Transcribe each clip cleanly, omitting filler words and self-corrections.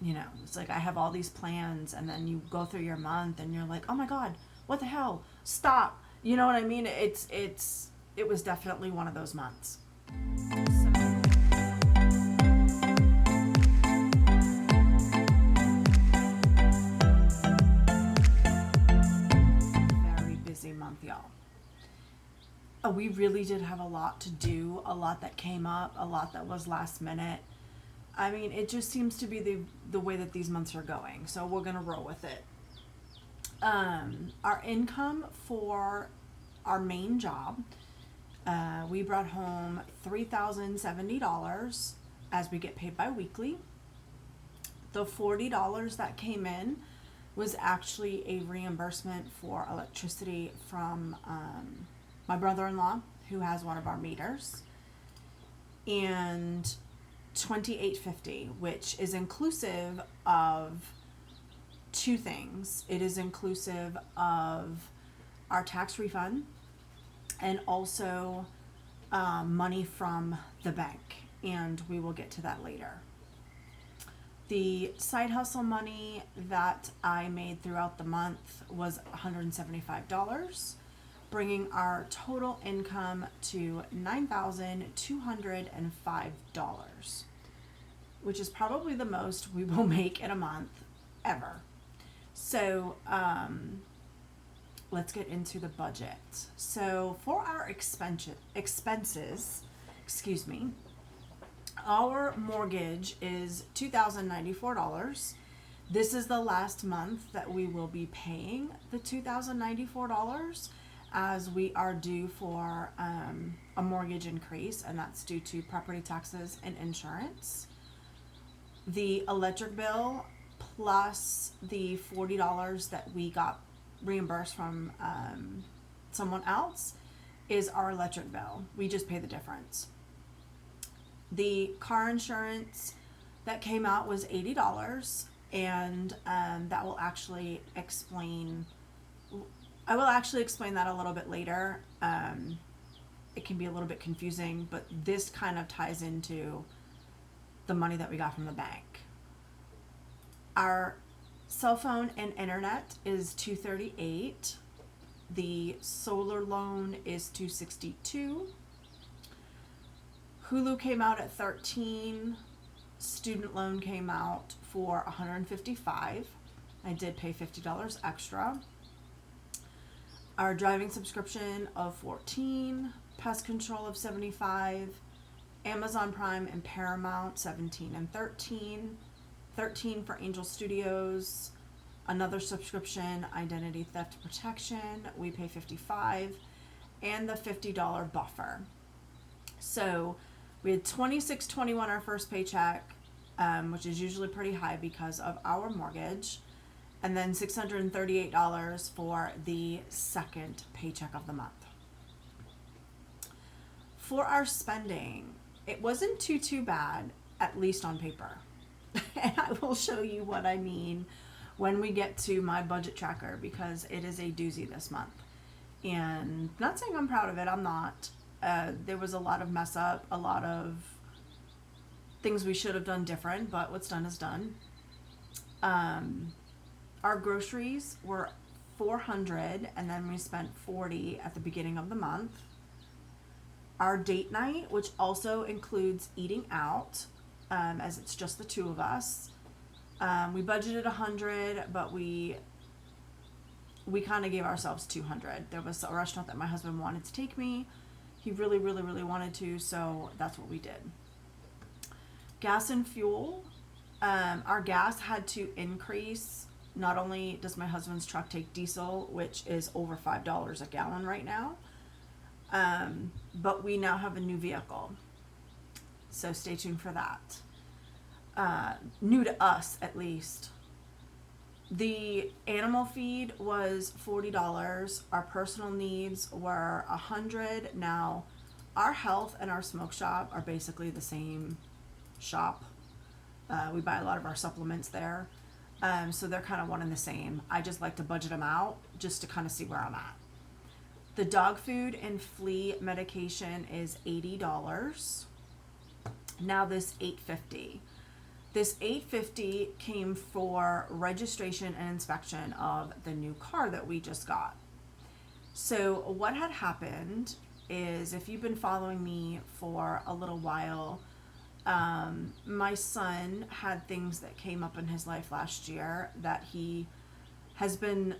it's like I have all these plans, and then you go through your month and you're like, oh my God, what the hell? Stop. You know what I mean? It was definitely one of those months. Very busy month, y'all. We really did have a lot to do, a lot that came up, a lot that was last minute. I mean, it just seems to be the way that these months are going. So we're gonna roll with it. Our income for our main job, we brought home $3,070 as we get paid bi-weekly. The $40 that came in was actually a reimbursement for electricity from my brother-in-law, who has one of our meters, and $28.50, which is inclusive of two things. It is inclusive of our tax refund and also money from the bank, and we will get to that later. The side hustle money that I made throughout the month was $175, bringing our total income to $9,205, which is probably the most we will make in a month ever. So let's get into the budget. So for our expenses, excuse me, our mortgage is $2,094. This is the last month that we will be paying the $2,094, as we are due for a mortgage increase, and that's due to property taxes and insurance. The electric bill plus the $40 that we got reimbursed from someone else is our electric bill. We just pay the difference. The car insurance that came out was $80, and that will actually explain. I will actually explain that a little bit later. It can be a little bit confusing, but this kind of ties into the money that we got from the bank. Our cell phone and internet is $238. The solar loan is $262. Hulu came out at $13. Student loan came out for $155. I did pay $50 extra. Our driving subscription of $14, pest control of $75, Amazon Prime and Paramount $17 and $13 for Angel Studios, another subscription, Identity Theft Protection, we pay $55, and the $50 buffer. So we had $26.21 our first paycheck, which is usually pretty high because of our mortgage, and then $638 for the second paycheck of the month. For our spending, it wasn't too bad, at least on paper. And I will show you what I mean when we get to my budget tracker, because it is a doozy this month. And not saying I'm proud of it, I'm not. There was a lot of mess up, a lot of things we should have done different, but what's done is done. Our groceries were $400, and then we spent $40 at the beginning of the month. Our date night, which also includes eating out, as it's just the two of us, we budgeted $100, but we kind of gave ourselves $200. There was a restaurant that my husband wanted to take me. He really wanted to, so that's what we did. Gas and fuel. Our gas had to increase. Not only does my husband's truck take diesel, which is over $5 a gallon right now, but we now have a new vehicle. So stay tuned for that. New to us, at least. The animal feed was $40. Our personal needs were $100. Now, our health and our smoke shop are basically the same shop. We buy a lot of our supplements there. So they're kind of one and the same. I just like to budget them out just to kind of see where I'm at. The dog food and flea medication is $80. Now this $8.50. This $850 came for registration and inspection of the new car that we just got. So what had happened is, if you've been following me for a little while, my son had things that came up in his life last year that he has been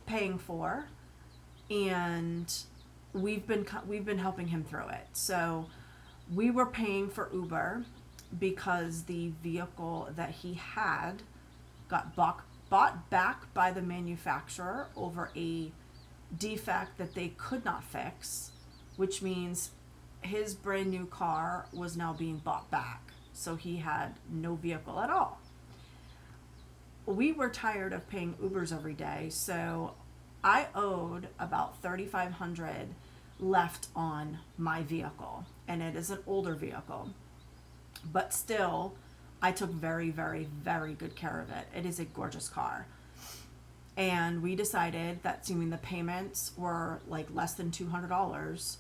paying for, and we've been helping him through it. So we were paying for Uber because the vehicle that he had got bought back by the manufacturer over a defect that they could not fix, which means his brand new car was now being bought back. So he had no vehicle at all. We were tired of paying Ubers every day, so I owed about $3,500 left on my vehicle, and it is an older vehicle. But still, I took very, very, very good care of it. It is a gorgeous car. And we decided that, seeing the payments were like less than $200,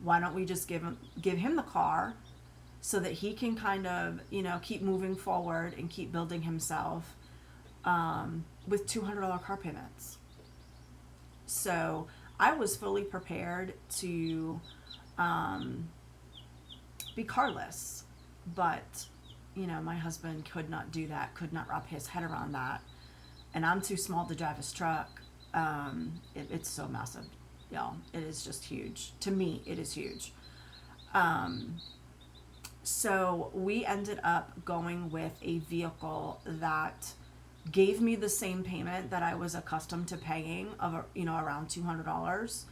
why don't we just give him the car so that he can kind of, keep moving forward and keep building himself with $200 car payments. So I was fully prepared to be carless. But, my husband could not do that, could not wrap his head around that. And I'm too small to drive his truck. It's so massive, y'all. It is just huge. To me, it is huge. So we ended up going with a vehicle that gave me the same payment that I was accustomed to paying of, around $200.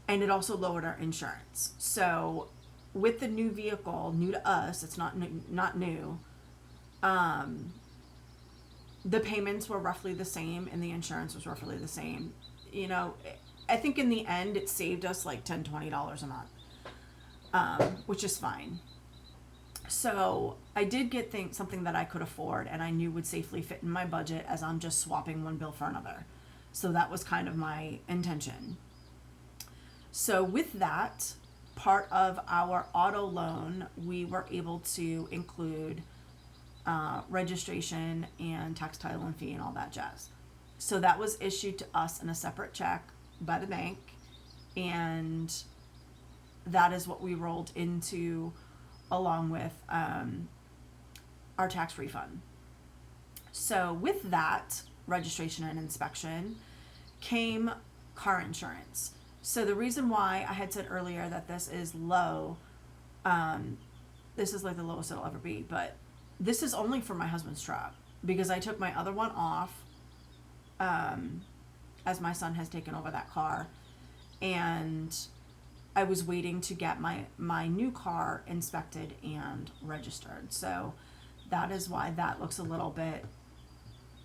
And it also lowered our insurance. So with the new vehicle, new to us, it's not new, the payments were roughly the same and the insurance was roughly the same. I think in the end it saved us like $10, $20 a month, which is fine. So I did get something that I could afford and I knew would safely fit in my budget, as I'm just swapping one bill for another. So that was kind of my intention. So with that, part of our auto loan, we were able to include registration and tax, title, and fee and all that jazz. So that was issued to us in a separate check by the bank, and that is what we rolled into along with our tax refund. So with that registration and inspection came car insurance. So the reason why I had said earlier that this is low, this is like the lowest it'll ever be, but this is only for my husband's truck, because I took my other one off as my son has taken over that car, and I was waiting to get my new car inspected and registered. So that is why that looks a little bit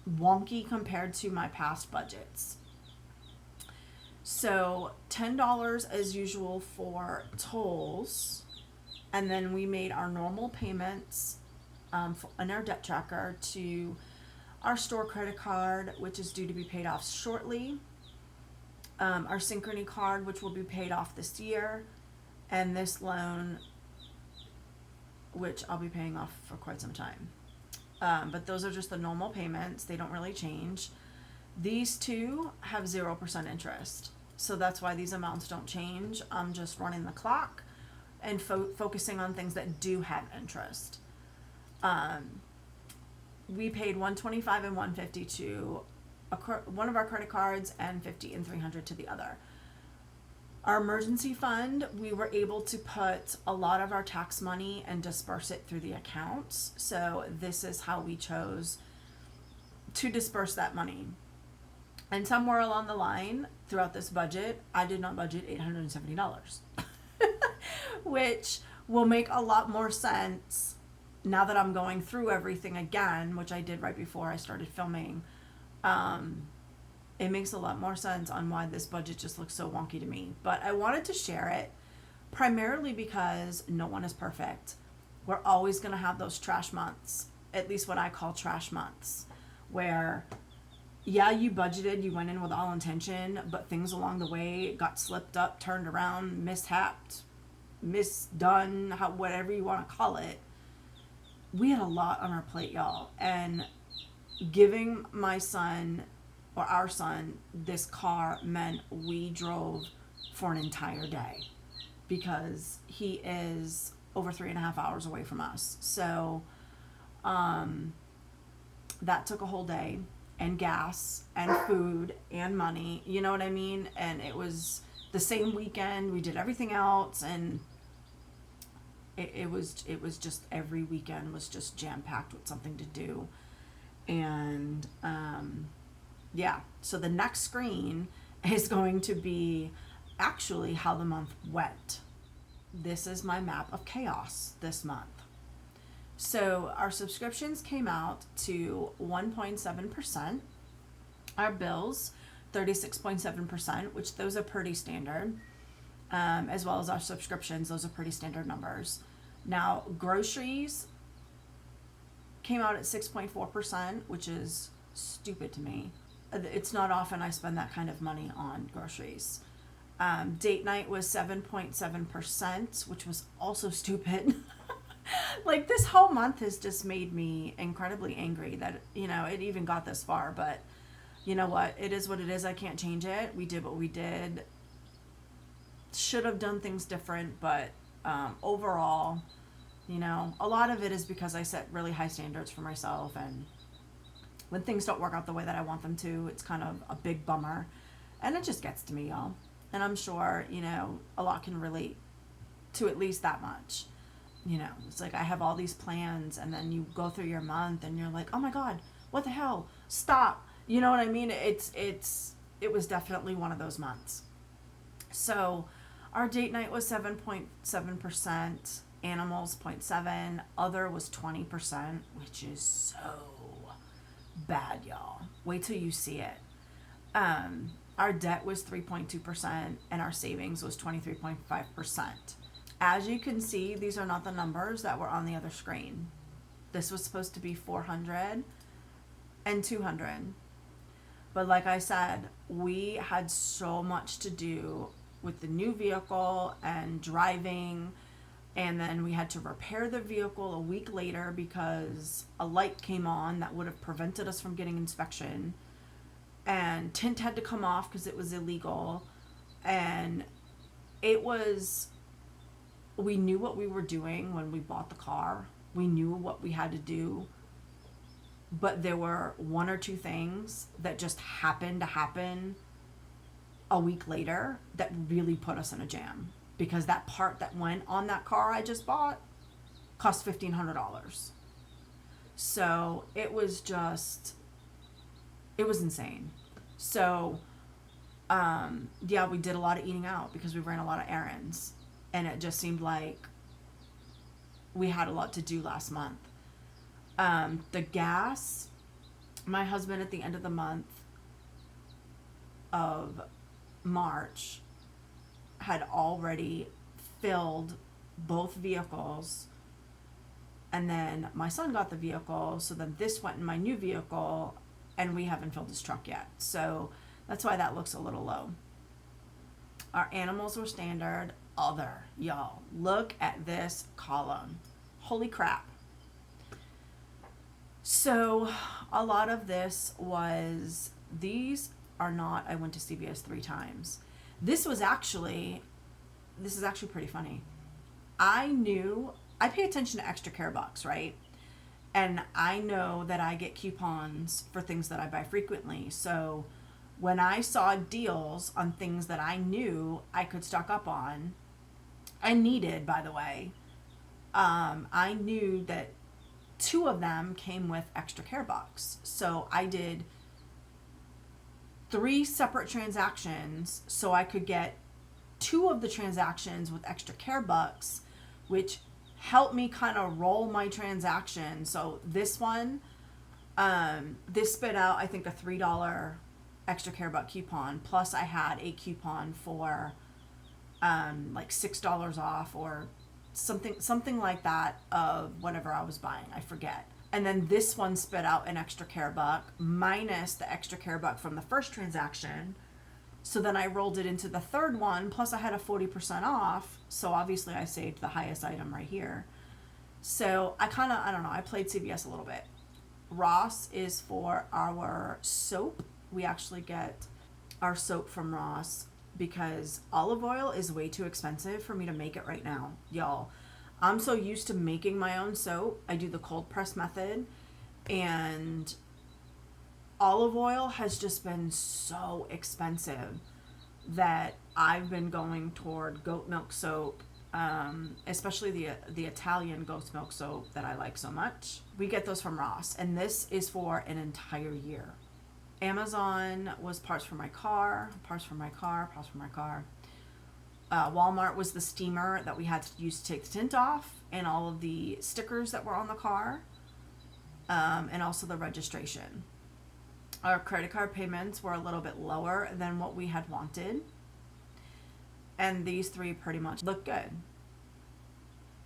wonky compared to my past budgets. So $10 as usual for tolls, and then we made our normal payments on our debt tracker to our store credit card, which is due to be paid off shortly, our Synchrony card, which will be paid off this year, and this loan, which I'll be paying off for quite some time. But those are just the normal payments. They don't really change. These two have 0% interest. So that's why these amounts don't change. I'm just running the clock and focusing on things that do have interest. We paid $125 and $150 to one of our credit cards, and $50 and $300 to the other. Our emergency fund, we were able to put a lot of our tax money and disperse it through the accounts. So this is how we chose to disperse that money. And somewhere along the line throughout this budget, I did not budget $870, which will make a lot more sense now that I'm going through everything again, which I did right before I started filming. It makes a lot more sense on why this budget just looks so wonky to me. But I wanted to share it primarily because no one is perfect. We're always going to have those trash months, at least what I call trash months, where, yeah, you budgeted, you went in with all intention, but things along the way got slipped up, turned around, mishapped, misdone, whatever you want to call it. we had a lot on our plate, y'all. And giving my son or our son this car meant we drove for an entire day because he is over 3.5 hours away from us. So that took a whole day, and gas and food and money, you know what I mean? And it was the same weekend. We did everything else, and it was just every weekend was just jam-packed with something to do. And yeah, so the next screen is going to be actually how the month went. This is my map of chaos this month. So our subscriptions came out to 1.7%. Our bills, 36.7%, which those are pretty standard. As well as our subscriptions, those are pretty standard numbers. Now, groceries came out at 6.4%, which is stupid to me. It's not often I spend that kind of money on groceries. Date night was 7.7%, which was also stupid. Like, this whole month has just made me incredibly angry that, you know, it even got this far. But you know what? It is what it is. I can't change it. We did what we did. Should have done things different, but overall, you know, a lot of it is because I set really high standards for myself, and when things don't work out the way that I want them to, it's kind of a big bummer, and it just gets to me, y'all. And I'm sure, you know, a lot can relate to at least that much. You know, it's like I have all these plans, and then you go through your month and you're like, oh my God, what the hell? Stop. You know what I mean? It was definitely one of those months. So our date night was 7.7%, animals 0.7%, other was 20%, which is so bad, y'all. Wait till you see it. Our debt was 3.2%, and our savings was 23.5%. As you can see, these are not the numbers that were on the other screen. This was supposed to be 400 and 200. But like I said, we had so much to do with the new vehicle and driving, and then we had to repair the vehicle a week later because a light came on that would have prevented us from getting inspection, and tint had to come off because it was illegal. And we knew what we were doing when we bought the car. We knew what we had to do, but there were one or two things that just happened to happen a week later that really put us in a jam, because that part that went on that car I just bought cost $1,500. So it was insane. So yeah, we did a lot of eating out because we ran a lot of errands, and it just seemed like we had a lot to do last month. The gas, my husband at the end of the month of March had already filled both vehicles, and then my son got the vehicle, so then this went in my new vehicle, and we haven't filled his truck yet. So that's why that looks a little low. Our animals were standard. Other, y'all, look at this column. Holy crap. So a lot of this was, these are not, I went to CVS 3 times. This is actually pretty funny. I pay attention to extra care bucks, right? And I know that I get coupons for things that I buy frequently. So when I saw deals on things that I knew I could stock up on, I needed, by the way, I knew that 2 of them came with extra care bucks. So I did 3 separate transactions so I could get 2 of the transactions with extra care bucks, which helped me kind of roll my transaction. So this one, this spit out, I think, a $3 extra care buck coupon. Plus I had a coupon for like $6 off or something like that of whatever I was buying. I forget. And then this one spit out an extra care buck minus the extra care buck from the first transaction. So then I rolled it into the third one. Plus I had a 40% off. So obviously I saved the highest item right here. So I don't know, I played CVS a little bit. Ross is for our soap. We actually get our soap from Ross because olive oil is way too expensive for me to make it right now, y'all. I'm so used to making my own soap. I do the cold press method, and olive oil has just been so expensive that I've been going toward goat milk soap, especially the Italian goat milk soap that I like so much. We get those from Ross, and this is for an entire year. Amazon was parts for my car. Walmart was the steamer that we had to use to take the tint off, and all of the stickers that were on the car, and also the registration. Our credit card payments were a little bit lower than what we had wanted. And these three pretty much look good.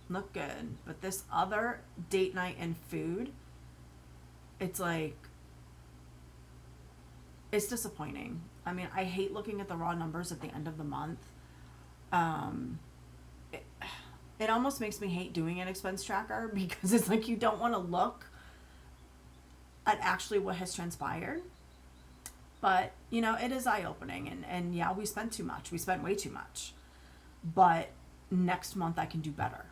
But this other date night and food, it's like, it's disappointing. I mean, I hate looking at the raw numbers at the end of the month. It almost makes me hate doing an expense tracker because it's like you don't want to look at actually what has transpired. But, you know, it is eye-opening. And yeah, we spent too much. We spent way too much. But next month I can do better.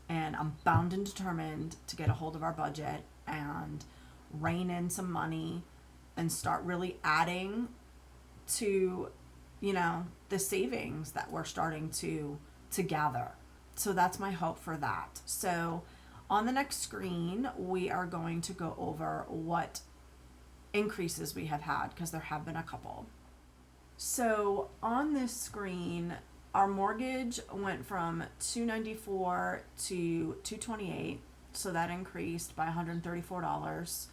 And I'm bound and determined to get a hold of our budget and rein in some money and start really adding to, you know, the savings that we're starting to gather. So that's my hope for that. So on the next screen, we are going to go over what increases we have had, because there have been a couple. So on this screen, our mortgage went from $294 to $228, so that increased by $134.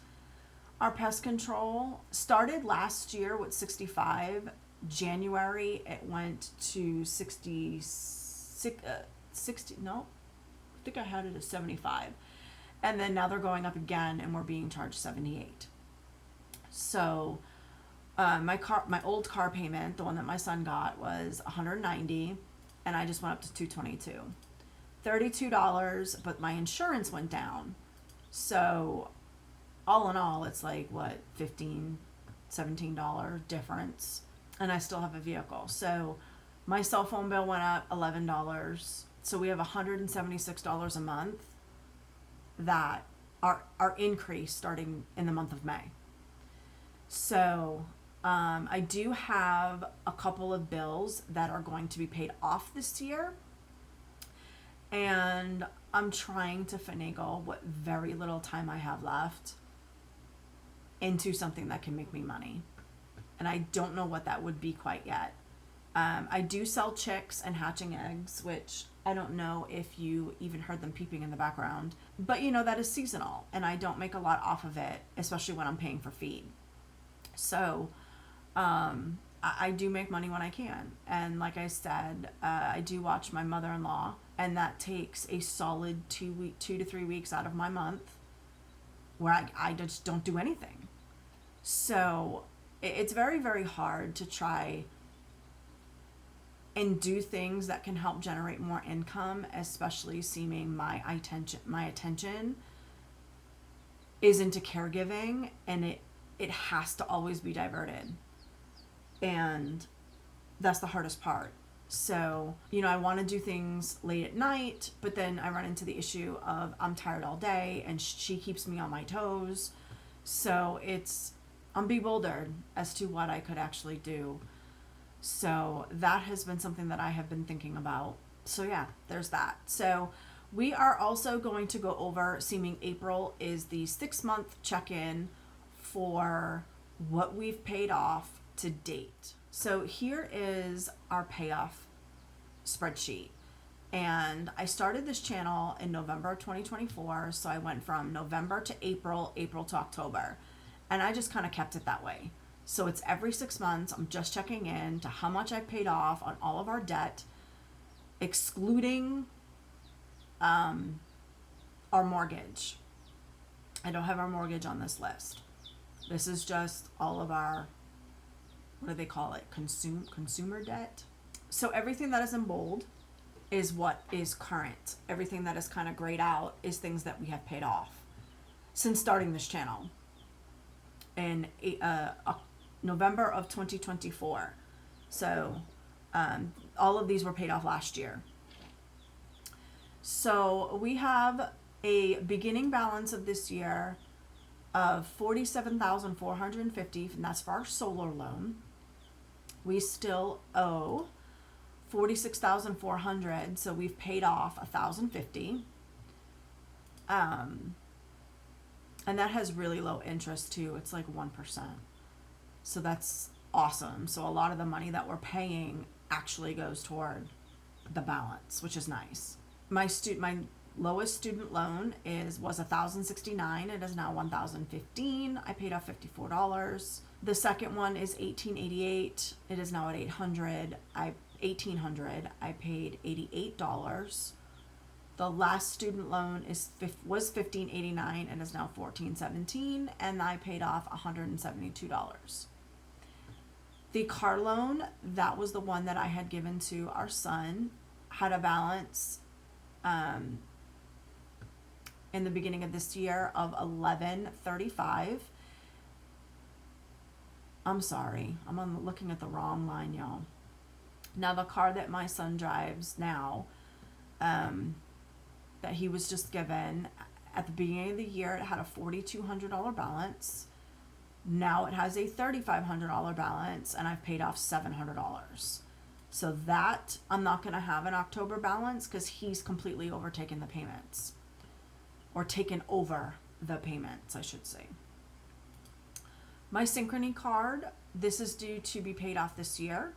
Our pest control started last year with $65. January it went to 60, no, I think I had it at 75, and then now they're going up again, and we're being charged 78. So my old car payment, the one that my son got, was $190, and I just went up to $222. $32, but my insurance went down. So all in all, it's like, what, $15, $17 difference, and I still have a vehicle. So my cell phone bill went up $11. So we have $176 a month that are increased starting in the month of May. So I do have a couple of bills that are going to be paid off this year, and I'm trying to finagle what very little time I have left into something that can make me money. And I don't know what that would be quite yet. I do sell chicks and hatching eggs, which I don't know if you even heard them peeping in the background. But, you know, that is seasonal, and I don't make a lot off of it, especially when I'm paying for feed. So I do make money when I can. And like I said, I do watch my mother-in-law, and that takes a solid 2 to 3 weeks out of my month where I just don't do anything. So it's very, very hard to try and do things that can help generate more income, especially seeming my attention is into caregiving, and it has to always be diverted. And that's the hardest part. So, you know, I want to do things late at night, but then I run into the issue of I'm tired all day, and she keeps me on my toes. So I'm bewildered as to what I could actually do. So that has been something that I have been thinking about. So yeah, there's that. So we are also going to go over, seeming April is the 6-month check-in for what we've paid off to date. So here is our payoff spreadsheet. And I started this channel in November of 2024. So I went from November to April to October. And I just kind of kept it that way. So it's every 6 months, I'm just checking in to how much I paid off on all of our debt, excluding our mortgage. I don't have our mortgage on this list. This is just all of our, what do they call it, consumer debt. So everything that is in bold is what is current. Everything that is kind of grayed out is things that we have paid off since starting this channel in November of 2024. So all of these were paid off last year. So we have a beginning balance of this year of $47,450, and that's for our solar loan. We still owe $46,400, so we've paid off $1,050. And that has really low interest too. It's like 1%. So that's awesome. So a lot of the money that we're paying actually goes toward the balance, which is nice. My lowest student loan was $1,069. It is now $1,015. I paid off $54. The second one is $1,888. It is now at $1,800. I paid $88. The last student loan was $1,589 and is now $1,417, and I paid off $172. The car loan, that was the one that I had given to our son, had a balance in the beginning of this year of $1,135. I'm sorry, I'm looking at the wrong line, y'all. Now the car that my son drives now, that he was just given, at the beginning of the year it had a $4,200 balance. Now it has a $3,500 balance, and I've paid off $700. So that I'm not going to have an October balance because he's completely overtaken the payments, or taken over the payments, I should say. My Synchrony card, this is due to be paid off this year.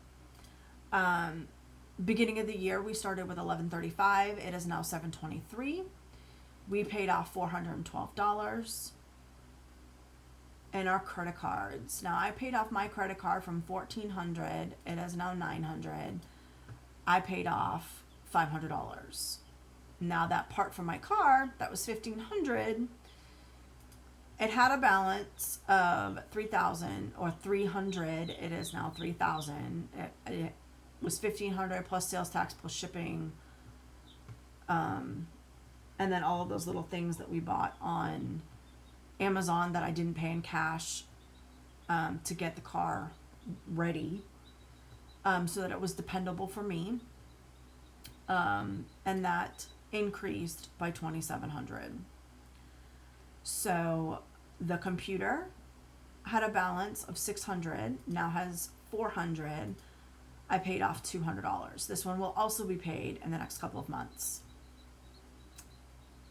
Beginning of the year, we started with $1,135. It is now $723. We paid off $412. And our credit cards. Now I paid off my credit card from $1,400. It is now $900. I paid off $500. Now that part for my car, that was $1,500. It had a balance of $3,000 or $300. It is now $3,000. It was $1,500 plus sales tax plus shipping, and then all of those little things that we bought on Amazon that I didn't pay in cash to get the car ready, so that it was dependable for me, and that increased by $2,700. So the computer had a balance of $600, now has $400. I paid off $200. This one will also be paid in the next couple of months.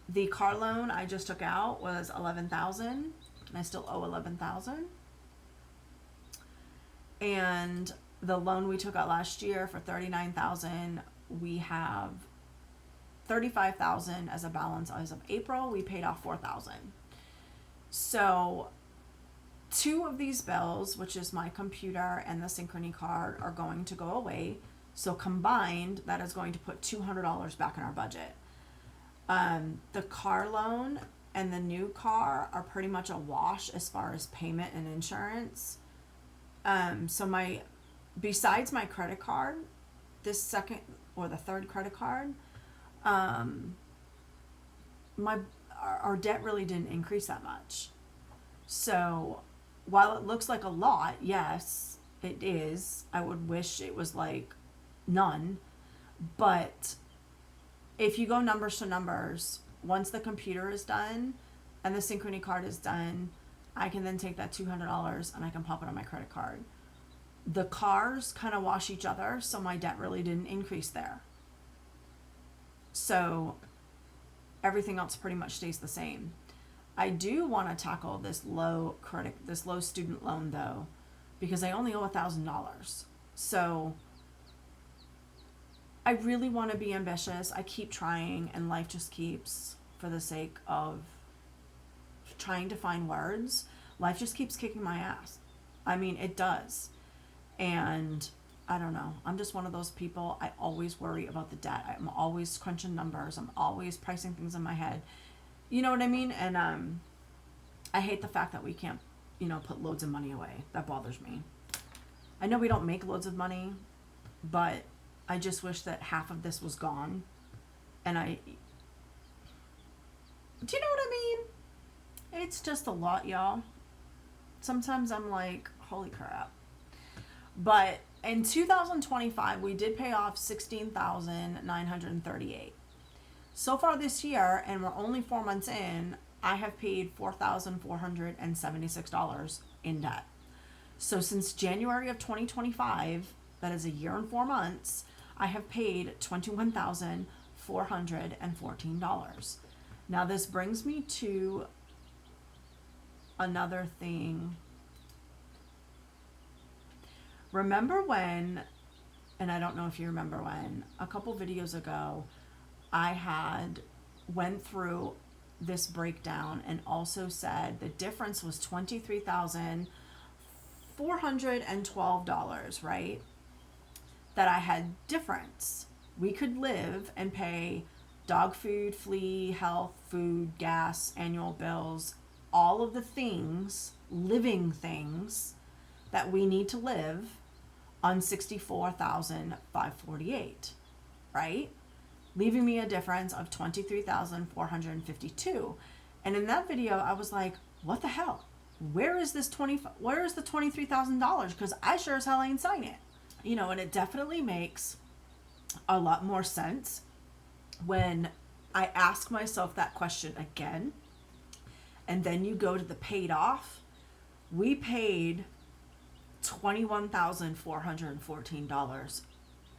The car loan I just took out was $11,000, and I still owe $11,000. And the loan we took out last year for $39,000, we have $35,000 as a balance as of April. We paid off $4,000. So 2 of these bills, which is my computer and the Synchrony card, are going to go away. So combined, that is going to put $200 back in our budget. The car loan and the new car are pretty much a wash as far as payment and insurance. So besides my credit card, this second or the third credit card, our debt really didn't increase that much. So while it looks like a lot, yes, it is. I would wish it was like none, but if you go numbers to numbers, once the computer is done and the Synchrony card is done, I can then take that $200 and I can pop it on my credit card. The cars kind of wash each other, so my debt really didn't increase there. So everything else pretty much stays the same. I do want to tackle this low student loan though, because I only owe $1,000. So I really want to be ambitious. I keep trying, and life just keeps, for the sake of trying to find words, life just keeps kicking my ass. I mean, it does. And I don't know. I'm just one of those people. I always worry about the debt. I'm always crunching numbers. I'm always pricing things in my head. You know what I mean? And I hate the fact that we can't, put loads of money away. That bothers me. I know we don't make loads of money, but I just wish that half of this was gone. And do you know what I mean? It's just a lot, y'all. Sometimes I'm like, holy crap. But in 2025, we did pay off $16,938. So far this year, and we're only 4 months in, I have paid $4,476 in debt. So since January of 2025, that is a year and 4 months, I have paid $21,414. Now this brings me to another thing. Remember when, and I don't know if you remember when, a couple videos ago, I had went through this breakdown and also said the difference was $23,412, right? That I had difference. We could live and pay dog food, flea, health, food, gas, annual bills, all of the things, living things that we need to live on $64,548, right? Leaving me a difference of $23,452. And in that video, I was like, what the hell? Where is the $23,000? Because I sure as hell ain't sign it. You know, and it definitely makes a lot more sense when I ask myself that question again. And then you go to the paid off. We paid $21,414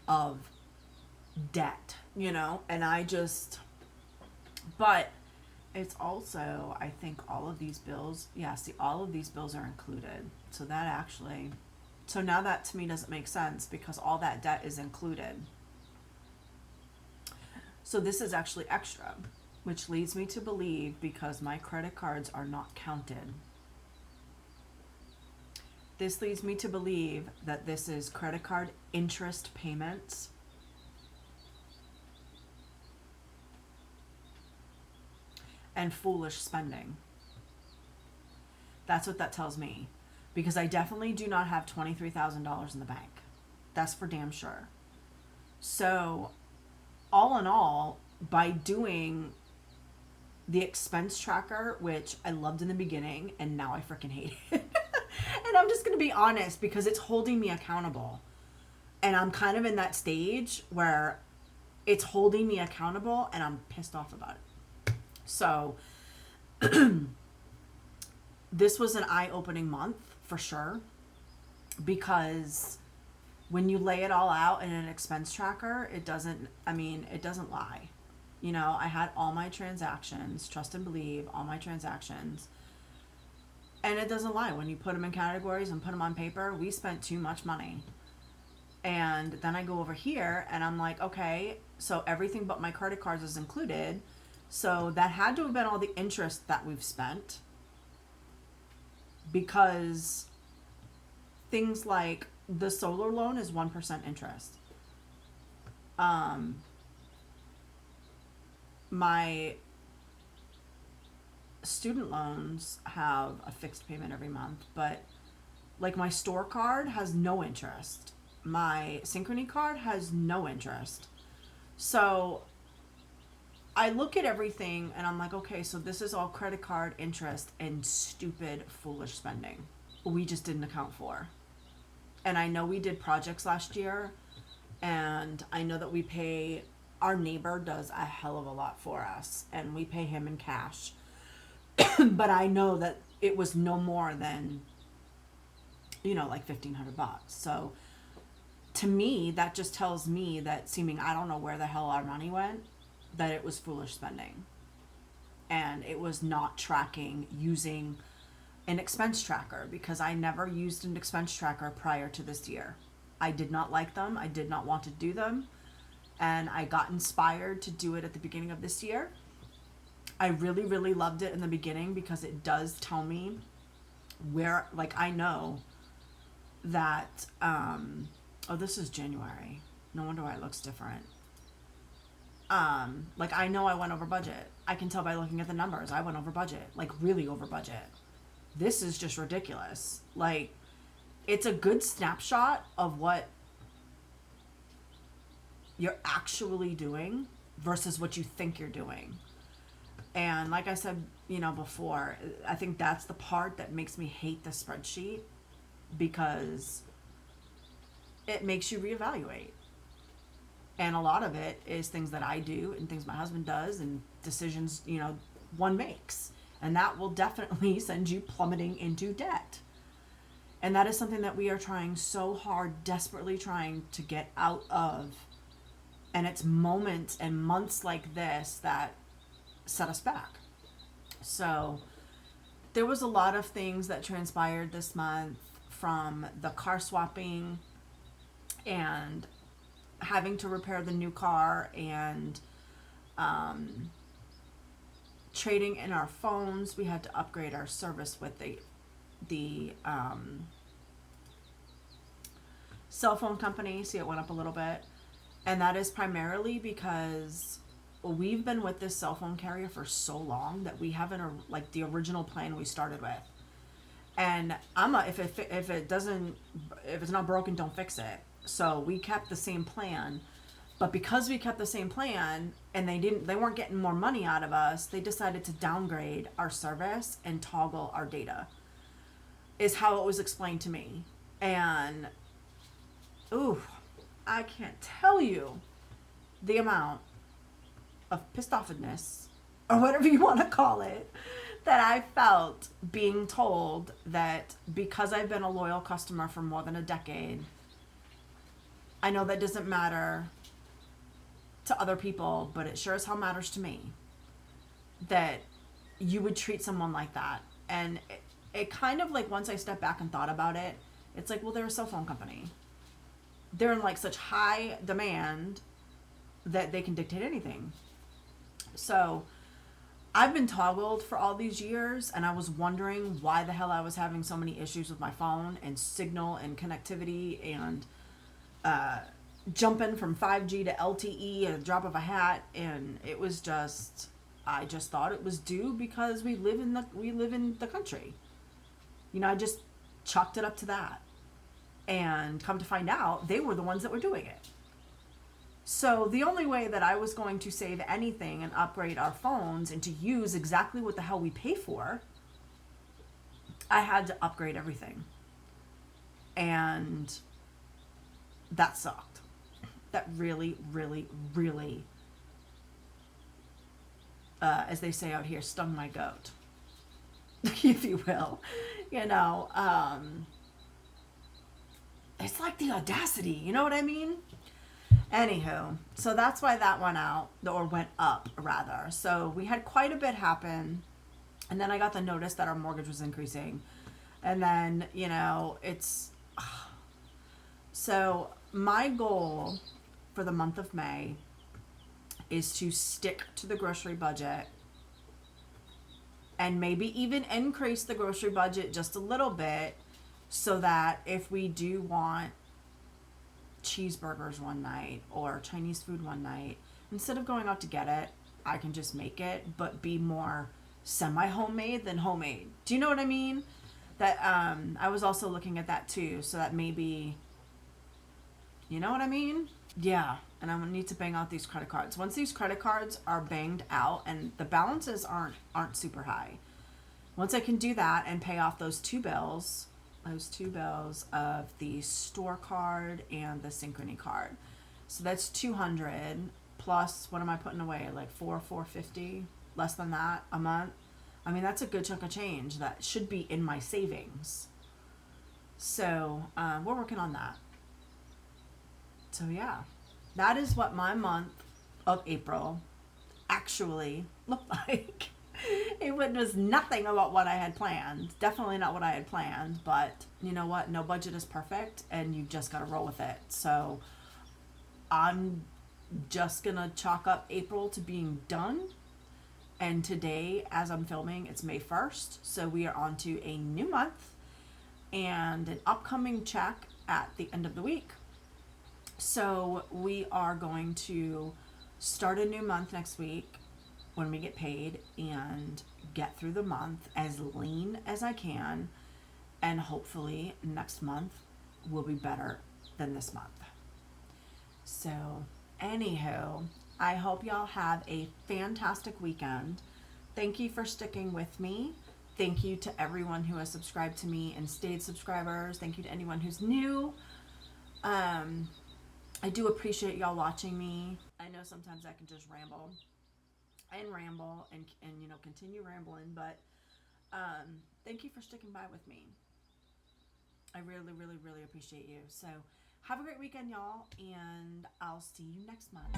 of debt, you know, and but it's also, I think all of these bills, all of these bills are included. So now that to me doesn't make sense because all that debt is included. So this is actually extra, which leads me to believe, because my credit cards are not counted, this leads me to believe that this is credit card interest payments and foolish spending. That's what that tells me. Because I definitely do not have $23,000 in the bank. That's for damn sure. So, all in all, by doing the expense tracker, which I loved in the beginning, and now I freaking hate it. And I'm just going to be honest, because it's holding me accountable. And I'm kind of in that stage where it's holding me accountable, and I'm pissed off about it. So, this was an eye-opening month for sure, because when you lay it all out in an expense tracker, it doesn't lie. You know, I had all my transactions, trust and believe, all my transactions, and it doesn't lie. When you put them in categories and put them on paper, we spent too much money. And then I go over here and I'm like, okay, so everything but my credit cards is included. So that had to have been all the interest that we've spent, because things like the solar loan is 1% interest. My student loans have a fixed payment every month, but like my store card has no interest. My Synchrony card has no interest. So I look at everything and I'm like, okay, so this is all credit card interest and stupid, foolish spending we just didn't account for. And I know we did projects last year, and I know that our neighbor does a hell of a lot for us, and we pay him in cash. But I know that it was no more than, like $1,500. So to me, that just tells me that, seeming I don't know where the hell our money went, that it was foolish spending. And it was not tracking using an expense tracker, because I never used an expense tracker prior to this year. I did not like them. I did not want to do them. And I got inspired to do it at the beginning of this year. I really, really loved it in the beginning because it does tell me where, I know that, this is January. No wonder why it looks different. I know I went over budget. I can tell by looking at the numbers. I went over budget, really over budget. This is just ridiculous. It's a good snapshot of what you're actually doing versus what you think you're doing. And like I said, before, I think that's the part that makes me hate the spreadsheet, because it makes you reevaluate. And a lot of it is things that I do and things my husband does and decisions, one makes. And that will definitely send you plummeting into debt. And that is something that we are trying so hard, desperately trying to get out of. And it's moments and months like this that set us back. So there was a lot of things that transpired this month, from the car swapping and having to repair the new car, and trading in our phones. We had to upgrade our service with the cell phone company. See, it went up a little bit. And that is primarily because we've been with this cell phone carrier for so long that we haven't, like, the original plan we started with. And if it's not broken, don't fix it. So we kept the same plan, but because we kept the same plan and they weren't getting more money out of us, they decided to downgrade our service and toggle our data, is how it was explained to me. And I can't tell you the amount of pissed offness, or whatever you want to call it, that I felt being told that because I've been a loyal customer for more than a decade, I know that doesn't matter to other people, but it sure as hell matters to me, that you would treat someone like that. And it kind of, like, once I stepped back and thought about it, it's like, well, they're a cell phone company. They're in, like, such high demand that they can dictate anything. So I've been toggled for all these years, and I was wondering why the hell I was having so many issues with my phone and signal and connectivity, and jumping from 5G to LTE at a drop of a hat. And it was just, I just thought it was due because we live in the country. I just chalked it up to that. And come to find out, they were the ones that were doing it. So the only way that I was going to save anything and upgrade our phones and to use exactly what the hell we pay for, I had to upgrade everything. And that sucked. That really, really, really, as they say out here, stung my goat, if you will. It's like the audacity, you know what I mean? Anywho, so that's why that went up rather. So we had quite a bit happen, and then I got the notice that our mortgage was increasing. And then, so my goal for the month of May is to stick to the grocery budget, and maybe even increase the grocery budget just a little bit, so that if we do want cheeseburgers one night or Chinese food one night, instead of going out to get it, I can just make it, but be more semi-homemade than homemade. Do you know what I mean? That I was also looking at that too, so that maybe, you know what I mean? Yeah, and I need to bang out these credit cards. Once these credit cards are banged out and the balances aren't super high, once I can do that and pay off those two bills of the store card and the Synchrony card. So that's $200 plus, what am I putting away? Like $450, less than that a month. I mean, that's a good chunk of change that should be in my savings. So we're working on that. So yeah, that is what my month of April actually looked like. It was nothing about what I had planned. Definitely not what I had planned, but you know what? No budget is perfect, and you just got to roll with it. So I'm just going to chalk up April to being done. And today, as I'm filming, it's May 1st. So we are on to a new month and an upcoming check at the end of the week. So we are going to start a new month next week when we get paid and get through the month as lean as I can, and hopefully next month will be better than this month. So Anywho, I hope y'all have a fantastic weekend. Thank you for sticking with me. Thank you to everyone who has subscribed to me and stayed subscribers. Thank you to anyone who's new. I do appreciate y'all watching me. I know sometimes I can just ramble and continue rambling, but thank you for sticking by with me. I really, really, really appreciate you. So have a great weekend, y'all, and I'll see you next month.